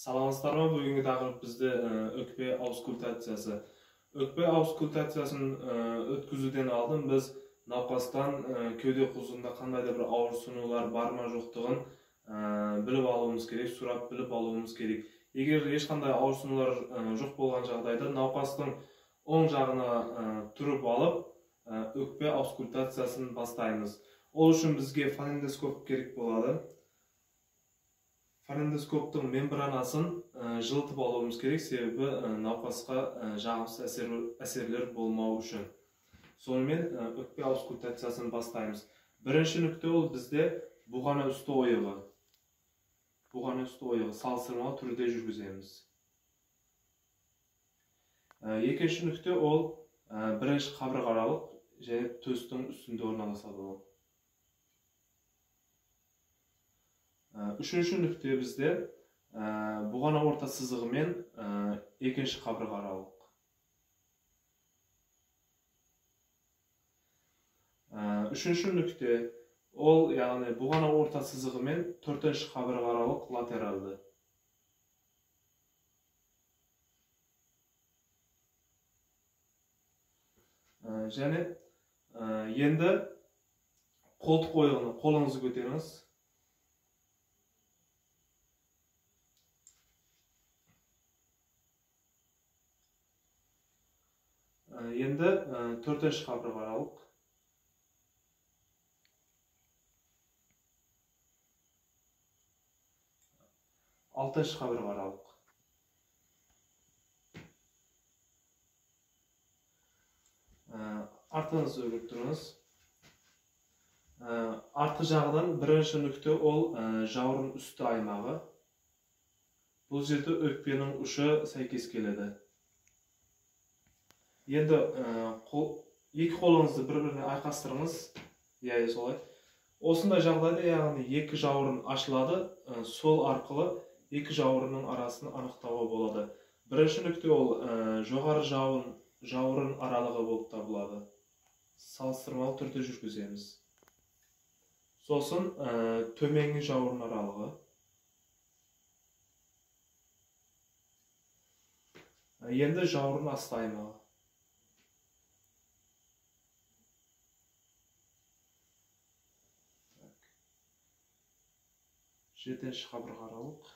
Саламатсыздарбы? Бүгүнкү тақырып бизде өкпе аускультациясы. Өкпе аускультациясын өткүзүүдөн алдын биз науқастан кеуде кузунда кандайдыр бир ауырсынуулар бармы жоктугун билип алуубуз керек, сурап билип алуубуз керек. Эгер эч кандай ауырсынуулар жок болгон жагдайда науқастын оң жагына туруп алып, өкпе аускультациясын баштайбыз. Ол үчүн бизге фонендоскоп керек болот. Фонендоскоптың мембранасын жылытып алуубуз керек, себеби науқаска жагымсыз әсерлер болмау үчүн. Сонымен өкпе аускультациясын баштайбыз. Биринчи нүктө ол бизде бугана үстү оюгу. Бугана үстү оюгу салыстырмалуу түрдө жүргүзөбүз. Экинчи нүктө ол биринчи кабырга аралык жана төстүн үстүндө орналашат. Üçüncü nükte bizde buğana orta sızığı men ikinci kabırga aralık. Üçüncü nükte ol yani buğana orta sızığı men dördüncü kabırga aralık lateraldı. Және енді қолтық oyuğunu қолыңызды көтеріңіз. Енді төртінші қабырға аралық. Алтыншы қабырға аралық. Артыңызды өріп тұрыңыз. Арты жағынан бірінші нүкте ол жауырын үсті аймағы. Бұл жерде өкпенің ұшы сәйкес келеді. Енді екі қолыңызды бір-біріне айқастырыңыз. Солай. Осындай жағдайда яғни екі жауырын ашылады, сол арқылы екі жауырынның арасын анықтауға болады. Бірінші нүкте ол жоғары жауырын аралығы болып табылады. Салыстырмалы түрде жүргіземіз. Сосын төменгі жауырын аралығы. Енді жауырын асты аймағы. Жетінші қабырға аралық,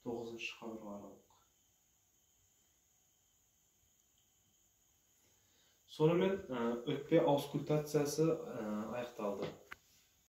9-шы қабырға аралық. Сонымен өкпе аускультациясы аяқталды.